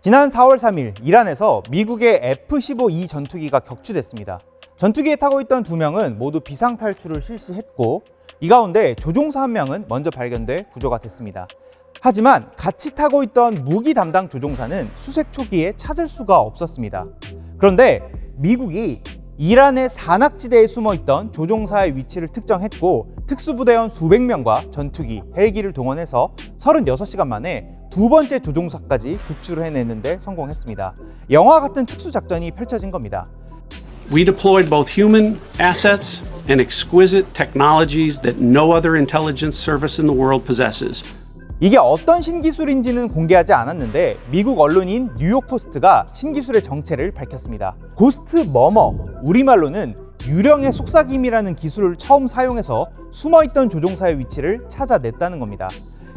지난 4월 3일 이란에서 미국의 F-15E 전투기가 격추됐습니다. 전투기에 타고 있던 2명은 모두 비상탈출을 실시했고 이 가운데 조종사 1명은 먼저 발견돼 구조가 됐습니다. 하지만 같이 타고 있던 무기 담당 조종사는 수색 초기에 찾을 수가 없었습니다. 그런데 미국이 이란의 산악지대에 숨어있던 조종사의 위치를 특정했고 특수부대원 수백 명과 전투기, 헬기를 동원해서 36시간 만에 두 번째 조종사까지 구출을 해내는데 성공했습니다. 영화 같은 특수작전이 펼쳐진 겁니다. We deployed both human assets and exquisite technologies that no other intelligence service in the world possesses. 이게 어떤 신기술인지는 공개하지 않았는데 미국 언론인 뉴욕포스트가 신기술의 정체를 밝혔습니다. 고스트 머머, 우리말로는 유령의 속삭임이라는 기술을 처음 사용해서 숨어있던 조종사의 위치를 찾아냈다는 겁니다.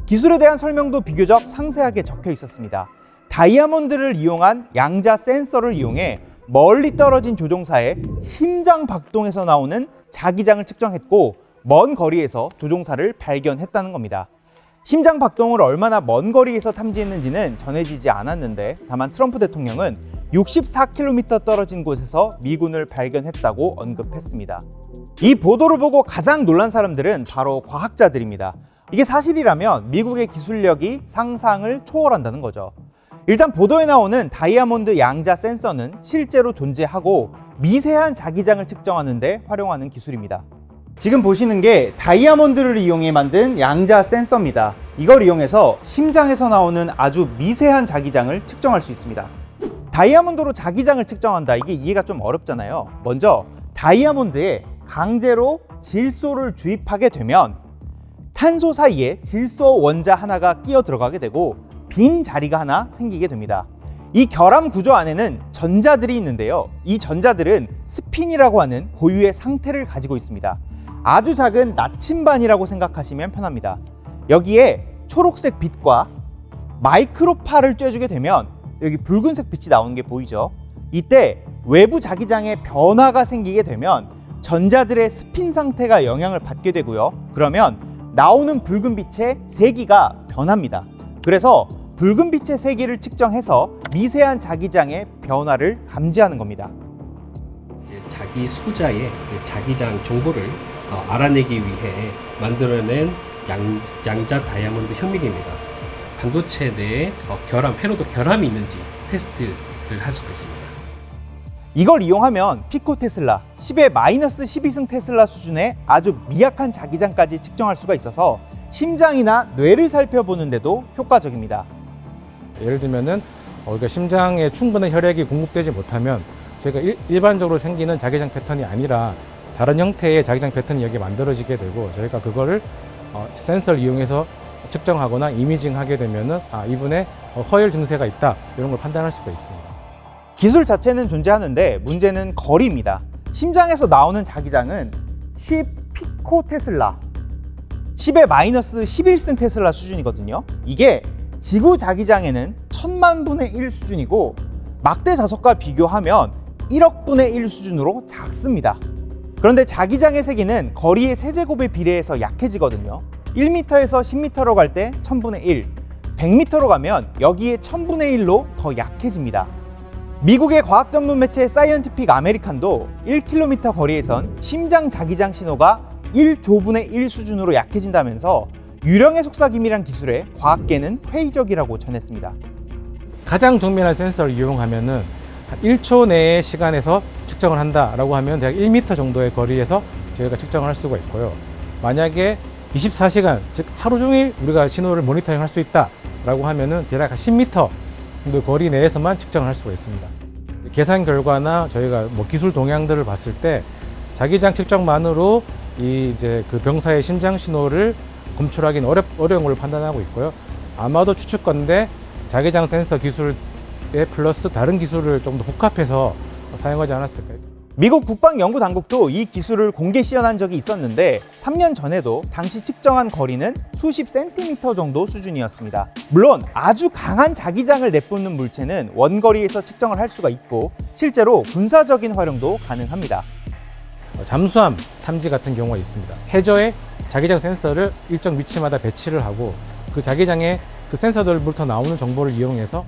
기술에 대한 설명도 비교적 상세하게 적혀 있었습니다. 다이아몬드를 이용한 양자 센서를 이용해 멀리 떨어진 조종사의 심장 박동에서 나오는 자기장을 측정했고 먼 거리에서 조종사를 발견했다는 겁니다. 심장 박동을 얼마나 먼 거리에서 탐지했는지는 전해지지 않았는데 다만 트럼프 대통령은 64km 떨어진 곳에서 미군을 발견했다고 언급했습니다. 이 보도를 보고 가장 놀란 사람들은 바로 과학자들입니다. 이게 사실이라면 미국의 기술력이 상상을 초월한다는 거죠. 일단 보도에 나오는 다이아몬드 양자 센서는 실제로 존재하고 미세한 자기장을 측정하는 데 활용하는 기술입니다. 지금 보시는 게 다이아몬드를 이용해 만든 양자 센서입니다. 이걸 이용해서 심장에서 나오는 아주 미세한 자기장을 측정할 수 있습니다. 다이아몬드로 자기장을 측정한다, 이게 이해가 좀 어렵잖아요. 먼저 다이아몬드에 강제로 질소를 주입하게 되면 탄소 사이에 질소 원자 하나가 끼어 들어가게 되고 빈 자리가 하나 생기게 됩니다. 이 결함 구조 안에는 전자들이 있는데요. 이 전자들은 스핀이라고 하는 고유의 상태를 가지고 있습니다. 아주 작은 나침반이라고 생각하시면 편합니다. 여기에 초록색 빛과 마이크로파를 쬐주게 되면 여기 붉은색 빛이 나오는 게 보이죠? 이때 외부 자기장에 변화가 생기게 되면 전자들의 스핀 상태가 영향을 받게 되고요. 그러면 나오는 붉은 빛의 세기가 변합니다. 그래서 붉은 빛의 세기를 측정해서 미세한 자기장의 변화를 감지하는 겁니다. 자기 소자의 자기장 정보를 알아내기 위해 만들어낸 양자 다이아몬드 현미경입니다. 반도체 내에 회로도 결함이 있는지 테스트를 할 수가 있습니다. 이걸 이용하면 피코테슬라, 10의 마이너스 12승 테슬라 수준의 아주 미약한 자기장까지 측정할 수가 있어서 심장이나 뇌를 살펴보는데도 효과적입니다. 예를 들면은 우리가 심장에 충분한 혈액이 공급되지 못하면 저희가 일반적으로 생기는 자기장 패턴이 아니라 다른 형태의 자기장 패턴이 여기에 만들어지게 되고 저희가 그거를 센서를 이용해서 측정하거나 이미징하게 되면은 이분의 허혈 증세가 있다, 이런 걸 판단할 수가 있습니다. 기술 자체는 존재하는데 문제는 거리입니다. 심장에서 나오는 자기장은 10 피코테슬라, 10의 마이너스 11승 테슬라 수준이거든요. 이게 지구 자기장에는 1000만 분의 1 수준이고 막대 자석과 비교하면 1억 분의 1 수준으로 작습니다. 그런데 자기장의 세기는 거리의 세제곱에 비례해서 약해지거든요. 1m에서 10m로 갈 때 1000분의 1, 100m로 가면 여기에 1000분의 1로 더 약해집니다. 미국의 과학 전문 매체 사이언티픽 아메리칸도 1km 거리에선 심장 자기장 신호가 1조분의 1 수준으로 약해진다면서 유령의 속삭임이란 기술에 과학계는 회의적이라고 전했습니다. 가장 정밀한 센서를 이용하면은 1초 내의 시간에서 측정을 한다라고 하면 대략 1m 정도의 거리에서 저희가 측정을 할 수가 있고요. 만약에 24시간, 즉 하루 종일 우리가 신호를 모니터링 할 수 있다라고 하면은 대략 10m 정도 거리 내에서만 측정을 할 수가 있습니다. 계산 결과나 저희가 기술 동향들을 봤을 때 자기장 측정만으로 이제 그 병사의 심장 신호를 검출하기는 어려운 걸로 판단하고 있고요. 아마도 추측건데 자기장 센서 기술에 플러스 다른 기술을 좀 더 복합해서 사용하지 않았을까요? 미국 국방연구당국도 이 기술을 공개 시연한 적이 있었는데 3년 전에도 당시 측정한 거리는 수십 센티미터 정도 수준이었습니다. 물론 아주 강한 자기장을 내뿜는 물체는 원거리에서 측정을 할 수가 있고 실제로 군사적인 활용도 가능합니다. 잠수함 탐지 같은 경우가 있습니다. 해저에 자기장 센서를 일정 위치마다 배치를 하고 그 자기장에 그 센서들부터 나오는 정보를 이용해서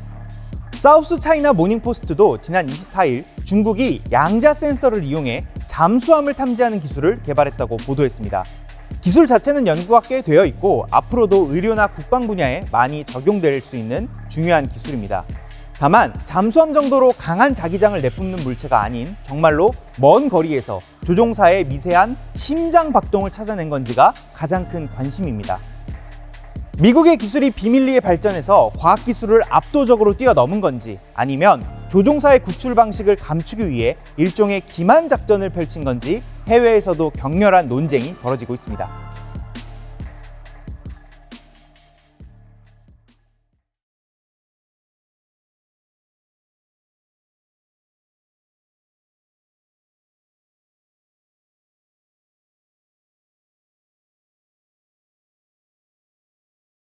사우스 차이나 모닝포스트도 지난 24일 중국이 양자 센서를 이용해 잠수함을 탐지하는 기술을 개발했다고 보도했습니다. 기술 자체는 연구가 꽤 되어 있고 앞으로도 의료나 국방 분야에 많이 적용될 수 있는 중요한 기술입니다. 다만 잠수함 정도로 강한 자기장을 내뿜는 물체가 아닌 정말로 먼 거리에서 조종사의 미세한 심장 박동을 찾아낸 건지가 가장 큰 관심입니다. 미국의 기술이 비밀리에 발전해서 과학기술을 압도적으로 뛰어넘은 건지 아니면 조종사의 구출 방식을 감추기 위해 일종의 기만 작전을 펼친 건지 해외에서도 격렬한 논쟁이 벌어지고 있습니다.